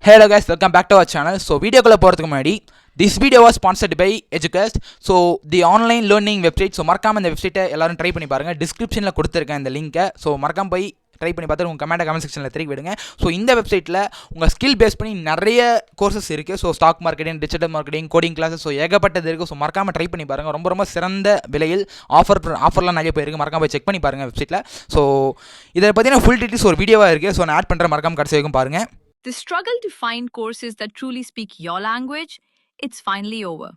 Hello guys, welcome back to our channel. So video குள்ள போறதுக்கு முன்னாடி this video was sponsored by Eduquest. So the online learning website. So மறக்காம இந்த வெப்சைட்டை எல்லாரும் ட்ரை பண்ணி பாருங்க. டிஸ்கிரிப்ஷன்ல கொடுத்திருக்கேன் இந்த லிங்கை. ஸோ மறக்காம போய் ட்ரை பண்ணி பார்த்து உங்கள் கமெண்ட் செக்ஷனில் தெரிவி விடுங்க. ஸோ இந்த வெப்சைட்டில் உங்கள் ஸ்கில் பேஸ் பண்ணி நிறைய கோர்சஸ் இருக்குது. So stock marketing, digital marketing, coding classes, so ஏகப்பட்டது இருக்குது. ஸோ மறக்காமல் ட்ரை பண்ணி பாருங்கள். ரொம்ப ரொம்ப சிறந்த விலையில் ஆஃபர்லாம் நிறைய போயிருக்கு. மறக்காம போய் செக் பண்ணி பாருங்கள் வெப்சைட்டில். ஸோ இதை பற்றின ஃபுல் டீட்டெயில்ஸ் ஒரு வீடியோவாக இருக்குது. ஸோ நான் ஆட் பண்ணுற மறக்காம கடைசி வரைக்கும் பாருங்கள். The struggle to find courses that truly speak your language, it's finally over.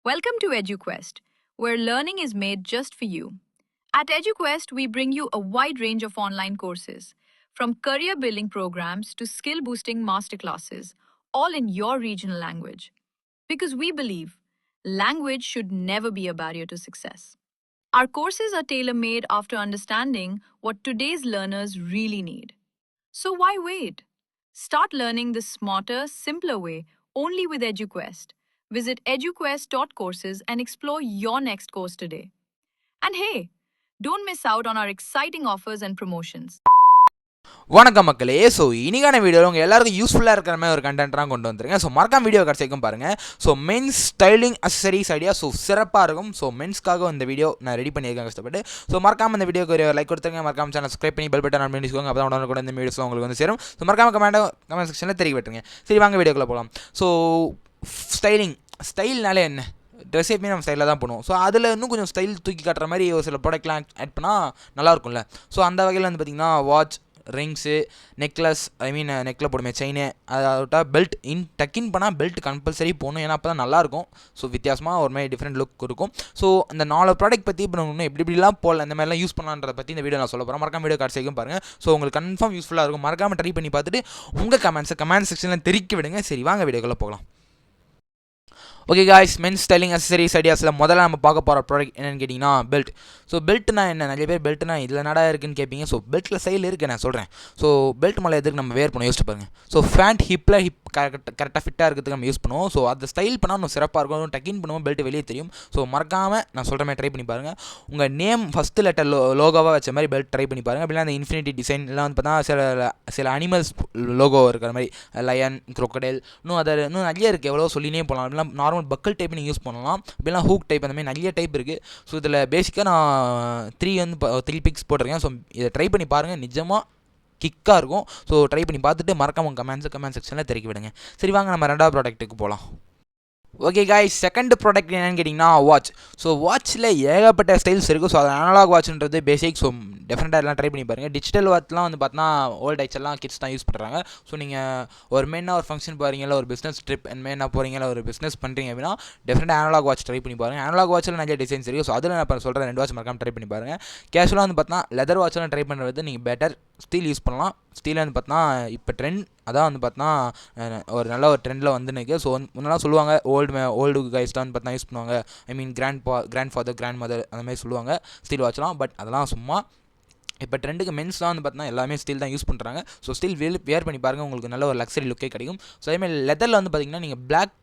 Welcome to EduQuest, where learning is made just for you. At EduQuest, we bring you a wide range of online courses, from career building programs to skill boosting masterclasses, all in your regional language. Because we believe language should never be a barrier to success. Our courses are tailor-made after understanding what today's learners really need. So why wait? Start learning the smarter, simpler way only with EduQuest. Visit eduquest.courses and explore your next course today. And hey, don't miss out on our exciting offers and promotions. வணக்கம் மக்களே. So இனிக்கான வீடியோவில் உங்கள் எல்லாருக்கும் யூஸ்ஃபுல்லாக இருக்கிற மாதிரி ஒரு கண்டென்ட்டாக கொண்டு வந்துருங்க. ஸோ மறக்காம வீடியோ கடைசிக்கும் பாருங்கள். So men's styling accessories idea so சிறப்பாக இருக்கும். ஸோ மென்ஸ்க்காக இந்த வீடியோ நான் ரெடி பண்ணியிருக்கேன் கஷ்டப்பட்டு. ஸோ மறக்காம இந்த வீடியோக்கு ஒரு லைக் கொடுத்துருங்க. மறக்காம சேனல் சப்ஸ்கிரைப் பண்ணி பெல் பட்டன் ஆன் பண்ணி வச்சுக்கோங்க. அப்போ தான் கூட இந்த வீடியோஸ் உங்களுக்கு வந்து சேரும். ஸோ மறக்காம கமெண்ட் செக்ஷனில் தெரிய விட்டுருங்க. சரி வாங்க வீடியோக்குள்ளே போகலாம். ஸோ ஸ்டைல்னாலே என்ன, ட்ரெஸ் எப்பயுமே நம்ம ஸ்டைலில் தான் பண்ணுவோம். ஸோ அதில் இன்னும் கொஞ்சம் ஸ்டைல் தூக்கி காட்டுற மாதிரி ஒரு சில ப்ராடக்ட்லாம் ஆட் பண்ணால் நல்லாயிருக்கும்ல. ஸோ அந்த வகையில் வந்து பார்த்திங்கன்னா வாட்ச், ரிங்ஸு, நெக்லஸ், நெக்கில் போடுமே செயின், அதை பெல்ட் டக்கின் பண்ணால் பெல்ட் கம்பல்சரி போகணும். ஏன்னா அப்போ தான் நல்லாயிருக்கும். ஸோ வித்தியாசமாக ஒரு மாதிரி டிஃப்ரெண்ட் லுக் இருக்கும். ஸோ இந்த 4 ப்ராடக்ட் பற்றி இப்போ இன்னும் எப்படிலாம் போகல, இந்த மாதிரிலாம் யூஸ் பண்ணலான்றதை பற்றி இந்த வீடியோ நான் சொல்ல போகிறேன். மறக்காம வீடியோ கடைசி வரைக்கும் பாருங்கள். ஸோ உங்களுக்கு கன்ஃபார்ம் யூஸ்ஃபுல்லாக இருக்கும். மறக்காமல் ட்ரை பண்ணி பார்த்துட்டு உங்கள் கமெண்ட் செக்ஷனில் தெரிவிக்க விடுங்க. சரி வாங்க வீடியோக்குள்ளே போகலாம். Okay guys, men's styling accessories ஐடியாஸில் முதல்ல நம்ம பார்க்க போகிற ப்ராடக்ட் என்னென்னு கேட்டிங்கன்னா பெல்ட். ஸோ பெல்ட்னா என்ன, நிறைய பேர் பெல்ட்னா இதில் நடா இருக்குன்னு கேட்பீங்க. ஸோ பெல்ட்டில் சைடில் இருக்குது, நான் சொல்கிறேன். ஸோ பெல்ட் மேலே எதுக்கு நம்ம வேர் பண்ணோம் யோசிச்சு பாருங்கள். ஸோ ஃபேண்ட் ஹிப் கரெக்டாக ஃபிட்டாக இருக்கிறதுக்கு நம்ம யூஸ் பண்ணுவோம். ஸோ அதை ஸ்டைல் பண்ணால் இன்னும் சிறப்பாக இருக்கும். டக்கின் பண்ணுவோம், பெல்ட் வெளியே தெரியும். ஸோ மறக்காமல் நான் சொல்கிற மாதிரி ட்ரை பண்ணி பாருங்கள். உங்கள் நேம் ஃபஸ்ட்டு லெட்டர் லோகோவாக வச்ச மாதிரி பெல்ட் ட்ரை பண்ணி பாருங்கள். அப்படின்னா அந்த இன்ஃபினிட்டி டிசைன் எல்லாம் வந்து பார்த்தா சில அனிமல்ஸ் லோகோ இருக்கிற மாதிரி லயன், க்ரோக்கடைல், இன்னும் நிறைய இருக்குது. எவ்வளோ சொல்லினே போகலாம். அப்படிலாம் நார்மல் பக்கல் டைப் நீங்கள் யூஸ் பண்ணலாம். அப்படிலாம் ஹூக் டைப், அந்த மாதிரி நிறைய டைப் இருக்குது. ஸோ இதில் பேசிக்காக நான் 3 பிக்ஸ் போட்டிருக்கேன். ஸோ இதை ட்ரை பண்ணி பாருங்கள், நிஜமாக கிக்காக இருக்கும். ஸோ ட்ரை பண்ணி பார்த்துட்டு மறக்காம உங்கள் கமெண்ட் செக்ஷனில் தெரிவிக்க விடுங்க. சரி வாங்க நம்ம 2வது ப்ராடக்ட்டுக்கு போகலாம். ஓகே காய்ஸ், செகண்ட் ப்ராடக்ட் என்னென்னு கேட்டிங்கன்னா வாட்ச். ஸோ வாட்சில் ஏகப்பட்ட ஸ்டைல்ஸ் இருக்குது. ஸோ அது அனலாக் வாட்ச்ன்றது பேசிக். ஸோ டெஃபினட்டாக எல்லாம் ட்ரை பண்ணி பாருங்கள். டிஜிட்டல் வாட்ச்லாம் வந்து பார்த்தா ஓல்ட் ஐட்ஸ் எல்லாம் கிட்ஸ் தான் யூஸ் பண்ணுறாங்க. ஸோ நீங்கள் ஒரு மெயினாக ஒரு ஃபங்க்ஷன் போகிறீங்களா, ஒரு பிஸ்னஸ் ட்ரிப் மெயினாக போகிறீங்களா, ஒரு பிஸ்னஸ் பண்ணுறீங்க அப்படின்னா டெஃபினட்டாக அனலாக் வாட்ச் ட்ரை பண்ணி பாருங்கள். அனலாக் வாட்சில் நிறைய டிசைன்ஸ் இருக்குது. ஸோ அதில் நான் இப்போ சொல்கிறேன் 2 வாட்ச் மறக்காம ட்ரை பண்ணி பாருங்கள். கேஷுவலாக வந்து பார்த்தா லெதர் வாட்ச்லாம் ட்ரை பண்ணுறது நீங்கள் பெட்டர். ஸ்டீல் யூஸ் பண்ணலாம். ஸ்டீலில் வந்து பார்த்தா இப்போ ட்ரெண்ட் அதான் வந்து பார்த்தா ஒரு நல்ல ஒரு ட்ரெண்டில் வந்து நிற்குது. ஸோ முன்னெல்லாம் சொல்லுவாங்க ஓல்டு கைஸ்லாம் வந்து பார்த்தா யூஸ் பண்ணுவாங்க. கிராண்ட் ஃபாதர், கிராண்ட் மதர் அந்த மாதிரி சொல்லுவாங்க ஸ்டீல் வாட்ச்லாம். பட் அதெல்லாம் சும்மா. இப்போ ட்ரெண்டுக்கு மென்ஸ்லாம் வந்து பார்த்தீங்கன்னா எல்லாமே ஸ்டீல் தான் யூஸ் பண்ணுறாங்க. ஸோ ஸ்டீல் வேர் பண்ணி பாருங்கள், உங்களுக்கு நல்ல ஒரு லக்ஸரி லுக்கே கிடைக்கும். ஸோ அதேமாதிரி லெதரில் வந்து பார்த்திங்கன்னா நீங்கள் பிளாக்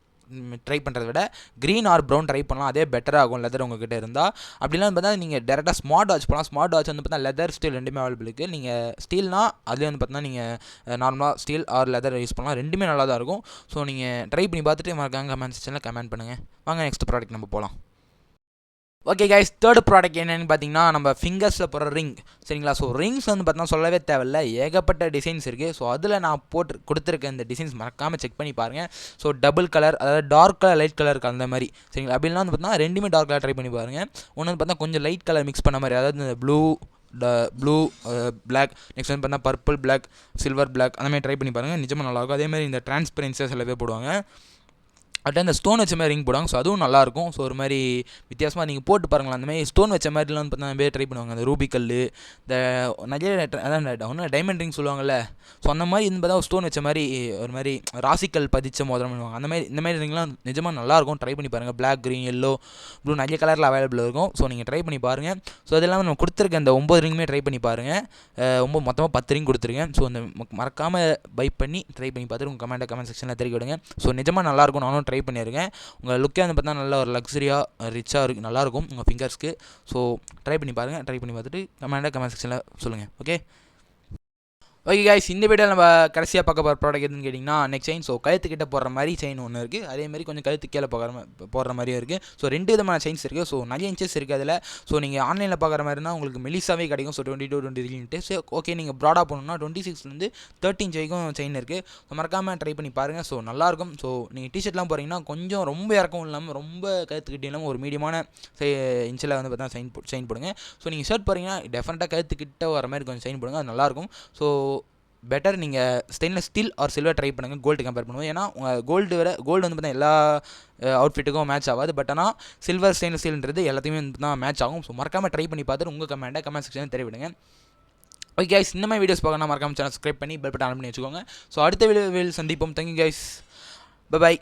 ட்ரை பண்ணுறத விட க்ரீன் ஆர் ப்ரௌன் ட்ரை பண்ணலாம். அதே பெட்டராக ஆகும் லெதர் உங்கள்கிட்ட இருந்தால். அப்படிலாம் பார்த்தா நீங்கள் டேரெக்டாக ஸ்மார்ட் வாட்ச் போகலாம். ஸ்மார்ட் வாட்ச் வந்து பார்த்தா லெதர், ஸ்டீல் ரெண்டுமே அவைலபிள் இருக்குது. நீங்கள் ஸ்டீல்னால் அதுலேயே வந்து பார்த்தீங்கன்னா நீங்கள் நார்மலாக ஸ்டீல் ஆர் லெதர் யூஸ் பண்ணலாம். ரெண்டுமே நல்லா தான் இருக்கும். ஸோ நீங்கள் ட்ரை பண்ணி பார்த்துட்டு மறக்காம கமெண்ட் செக்ஷனில் கமெண்ட் பண்ணுங்கள். வாங்க நெக்ஸ்ட் ப்ராடக்ட் நம்ம போகலாம். ஓகே கைஸ், 3rd ப்ராடக்ட் என்னென்னு பார்த்தீங்கன்னா நம்ம ஃபிங்கர்ஸில் போகிற ரிங். சரிங்களா? ஸோ ரிங்ஸ் வந்து பார்த்தீங்கன்னா சொல்லவே தேவையில்ல, ஏகப்பட்ட டிசைன்ஸ் இருக்குது. ஸோ அதில் நான் கொடுத்துருக்க இந்த டிசைன்ஸ் மறக்காமல் செக் பண்ணி பாருங்கள். ஸோ டபுள் கலர், அதாவது டார்க் கலர், லைட் கலர் அந்த மாதிரி. சரிங்களா? அப்படிலாம் வந்து பார்த்தீங்கன்னா ரெண்டுமே டார்க் கலர் ட்ரை பண்ணி பாருங்கள். ஒன்று வந்து பார்த்தா கொஞ்சம் லைட் கலர் மிக்ஸ் பண்ண மாதிரி, அதாவது இந்த ப்ளூ பிளாக், நெக்ஸ்ட் வந்து பார்த்தா பர்பிள் பிளாக், சில்வர் பிளாக் அந்த மாதிரி ட்ரை பண்ணி பாருங்கள். நிஜமாக நல்லாயிருக்கும். அதேமாதிரி இந்த டிரான்ஸ்பரன்ஸியாக சில பேர் போடுவாங்க. அட் இந்த ஸ்டோன் வச்ச மாதிரி ரிங் போடுவாங்க. ஸோ அதுவும் நல்லாயிருக்கும். ஸோ ஒரு மாதிரி வித்தியாசமாக நீங்கள் போட்டு பாருங்களா. அந்த மாதிரி ஸ்டோன் வச்ச மாதிரிலாம் வந்து பார்த்தா பேர் ட்ரை பண்ணுவாங்க. அந்த ரூபி கல், இந்த நிறைய அதான் ஒன்று டைமண்ட் ரிங் சொல்லுவாங்கள்ல. ஸோ அந்த மாதிரி இருந்து பார்த்தா ஸ்டோன் வச்ச மாதிரி ஒரு மாதிரி ராசிக்கல் பதிச்ச மோதிரம் பண்ணுவாங்க. அந்த மாதிரி இந்த மாதிரி ரிங்லாம் நிஜமாக நல்லாயிருக்கும். ட்ரை பண்ணி பாருங்கள். பிளாக், க்ரீன், எல்லோ, ப்ளூ நிறைய கலரில் அவைலபிள் இருக்கும். ஸோ நீங்கள் ட்ரை பண்ணி பாருங்கள். ஸோ அது இல்லாமல் நம்ம கொடுத்துருக்க அந்த 9 ரிங்குமே ட்ரை பண்ணி பாருங்கள். மொத்தமாக 10 ரிங் கொடுத்துருக்கேன். ஸோ அந்த மறக்காமல் பை பண்ணி ட்ரை பண்ணி பார்த்துட்டு உங்கள் கமெண்ட் செக்ஷனில் தெரிவிக்க விடுங்க. ஸோ நிஜமாக நல்லாயிருக்கும். நானும் ட்ரை பண்ணியிருக்கேன். உங்கள் லுக்கே வந்து பார்த்தா நல்ல ஒரு லக்ஸரியாக ரிச்சாக இருக்குது, நல்லாயிருக்கும் உங்கள் ஃபிங்கர்ஸ்க்கு. ஸோ ட்ரை பண்ணி பாருங்கள். ட்ரை பண்ணி பார்த்துட்டு கமெண்ட் செக்ஷனில் சொல்லுங்கள். ஓகே. ஓகே கைஸ், இந்த வீடியோ நம்ம கடைசியாக பார்க்க போகிற ப்ராடக்ட் எதுன்னு கேட்டிங்கன்னா நெக் செயின். ஸோ கழுத்துக்கிட்ட போடுற மாதிரி செயின் ஒன்று இருக்குது, அதேமாதிரி கொஞ்சம் கழுத்து கீழே போடுற மாதிரியும் இருக்குது. ஸோ 2 விதமான செயின்ஸ் இருக்குது. ஸோ நிறைய இன்ச்சஸ் இருக்குது அதில். ஸோ நீங்கள் ஆன்லைனில் பார்க்குற மாதிரினா உங்களுக்கு மெலிசாவே கிடைக்கும். ஸோ 22 23 ஸோ ஓகே, நீங்கள் ப்ராடாக போகணுன்னா 26 13 இன்ச் வரைக்கும் செயின் இருக்குது. ஸோ மறக்காமல் ட்ரை பண்ணி பாருங்கள். ஸோ நல்லாயிருக்கும். ஸோ நீங்கள் டிஷர்ட்லாம் போகிறீங்கன்னா கொஞ்சம் ரொம்ப இறக்கவும் இல்லாமல் ரொம்ப கழுத்துக்கிட்டே இல்லாமல் ஒரு மீடியமான இன்ச்சில் வந்து பார்த்தா செயின் போடுங்க. ஸோ நீங்கள் ஷர்ட் போகிறீங்கன்னா டெஃபினட்டாக கழுத்துக்கிட்ட வர மாதிரி கொஞ்சம் செயின் போடுங்க, அது நல்லாயிருக்கும். ஸோ பெட்டர் நீங்கள் stainless steel R silver try பண்ணுங்கள் கோல்டு கம்பேர் பண்ணுவோம். ஏன்னா கோல்டு வந்து பார்த்தா எல்லா அவுட்ஃபிட்டுக்கும் மேட்ச் ஆகாது. பட் ஆனால் சில்வர் ஸ்டெயின்லெஸ் ஸ்டீல்ன்றது எல்லாத்தையுமே தான் மேட்ச் ஆகும். ஸோ மறக்காமல் ட்ரை பண்ணி பார்த்துட்டு உங்கள் கமெண்ட் செக்ஷன் தெரிவிடுங்க. ஓகே கைஸ், இந்த மாதிரி வீடியோஸ் பார்க்கணும் மறக்காமல் சேனல் சப்ஸ்கிரைப் பண்ணி பெல் பட்டன் ஆன் பண்ணி வச்சுக்கோங்க. ஸோ அடுத்த வீடியோவில் சந்திப்போம். Thank you guys, by.